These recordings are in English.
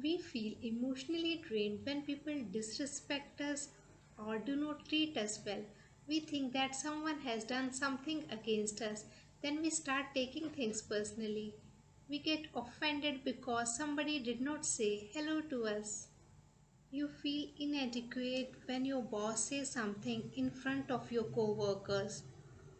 We feel emotionally drained when people disrespect us or do not treat us well. We think that someone has done something against us. Then we start taking things personally. We get offended because somebody did not say hello to us. You feel inadequate when your boss says something in front of your coworkers,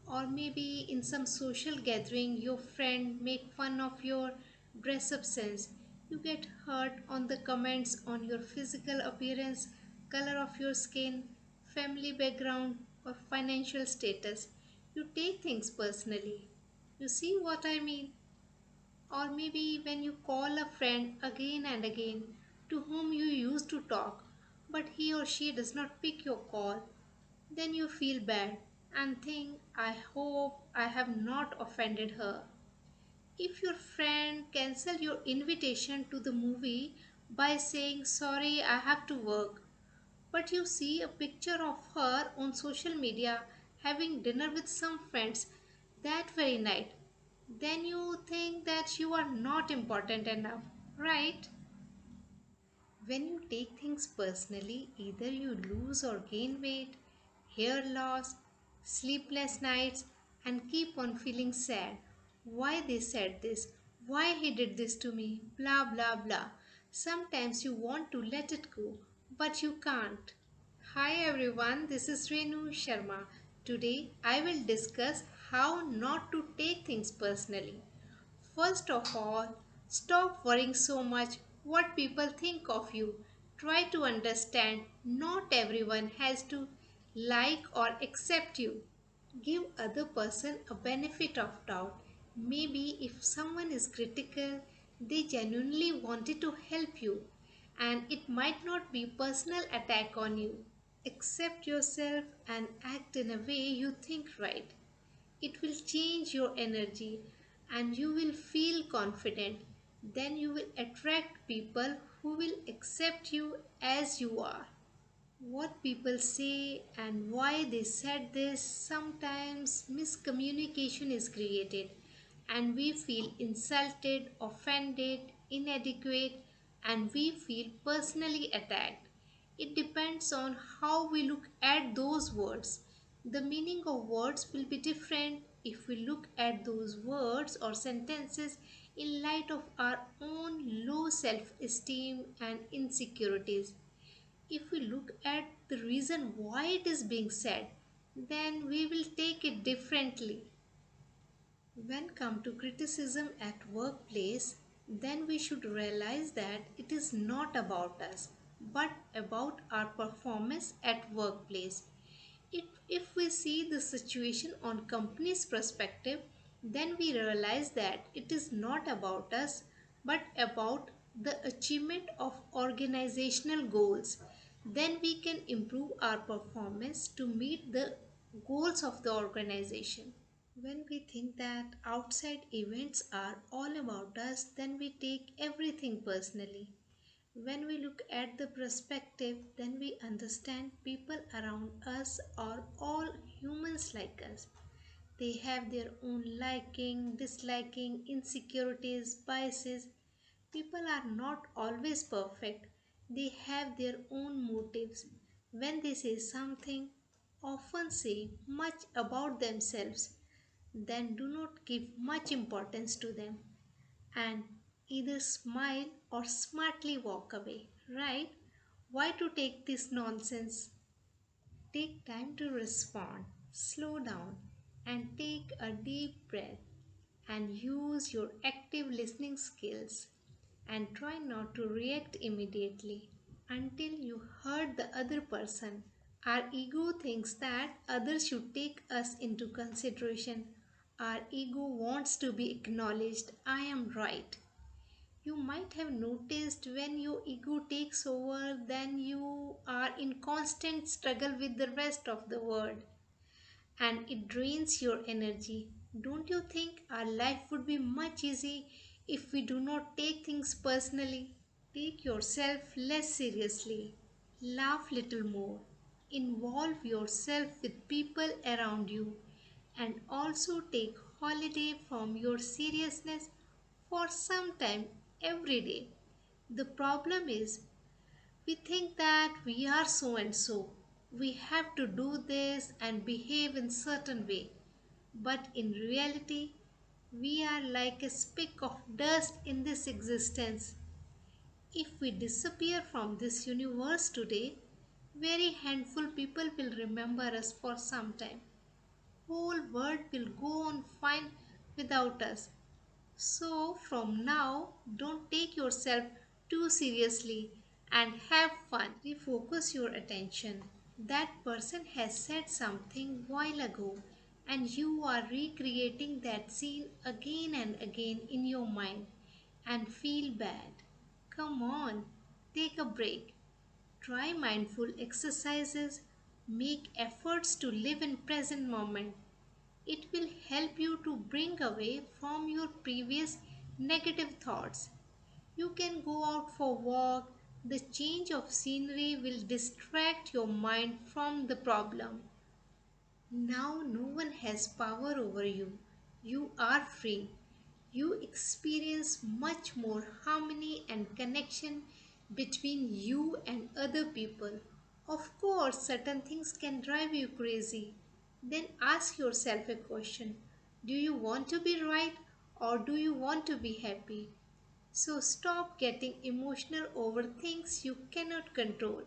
or maybe in some social gathering your friend make fun of your dress up sense. You get hurt on the comments on your physical appearance, color of your skin, family background, or financial status. You take things personally. You see what I mean? Or maybe when you call a friend again and again to whom you used to talk, but he or she does not pick your call, then you feel bad and think, I hope I have not offended her. If your friend cancel your invitation to the movie by saying, sorry, I have to work, but you see a picture of her on social media having dinner with some friends that very night, then you think that you are not important enough, right? When you take things personally, either you lose or gain weight, hair loss, sleepless nights, and keep on feeling sad. Why they said this? Why he did this to me? Blah blah blah. Sometimes you want to let it go, but you can't. Hi everyone, this is Renu Sharma. Today I will discuss how not to take things personally. First of all, stop worrying so much what people think of you. Try to understand not everyone has to like or accept you. Give other person a benefit of doubt. Maybe if someone is critical, they genuinely wanted to help you and it might not be personal attack on you. Accept yourself and act in a way you think right. It will change your energy and you will feel confident. Then you will attract people who will accept you as you are. What people say and why they said this, sometimes miscommunication is created and we feel insulted, offended, inadequate, and we feel personally attacked. It depends on how we look at those words. The meaning of words will be different if we look at those words or sentences in light of our own low self esteem and insecurities. If we look at the reason why it is being said, then we will take it differently. When come to criticism at workplace, then we should realize that it is not about us, but about our performance at workplace. If we see the situation on company's perspective, then we realize that it is not about us, but about the achievement of organizational goals. Then we can improve our performance to meet the goals of the organization. When we think that outside events are all about us, then we take everything personally. When we look at the perspective, then we understand people around us are all humans like us. They have their own liking, disliking, insecurities, biases. People are not always perfect. They have their own motives. When they say something, often say much about themselves, then do not give much importance to them and either smile or smartly walk away, right? Why to take this nonsense? Take time to respond, slow down, and take a deep breath and use your active listening skills and try not to react immediately until you hurt the other person. Our ego thinks that others should take us into consideration. Our ego wants to be acknowledged. I am right. You might have noticed when your ego takes over, then you are in constant struggle with the rest of the world and it drains your energy. Don't you think our life would be much easy if we do not take things personally? Take yourself less seriously. Laugh little more. Involve yourself with people around you and also take holiday from your seriousness for some time every day. The problem is we think that we are so and so. We have to do this and behave in certain way. But in reality, we are like a speck of dust in this existence. If we disappear from this universe today, very handful people will remember us for some time. Whole world will go on fine without us. So from now, don't take yourself too seriously and have fun. Refocus your attention. That person has said something while ago and you are recreating that scene again and again in your mind and feel bad. Come on, take a break. Try mindful exercises. Make efforts to live in present moment. It will help you to bring away from your previous negative thoughts. You can go out for walk. The change of scenery will distract your mind from the problem. Now no one has power over you. You are free. You experience much more harmony and connection between you and other people. Of course, certain things can drive you crazy. Then ask yourself a question. Do you want to be right or do you want to be happy? So stop getting emotional over things you cannot control.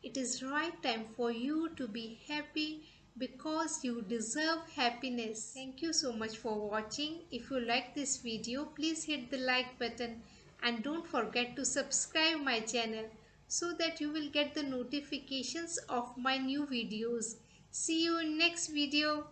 It is right time for you to be happy because you deserve happiness. Thank you so much for watching. If you like this video, please hit the like button and don't forget to subscribe my channel so that you will get the notifications of my new videos. See you in next video.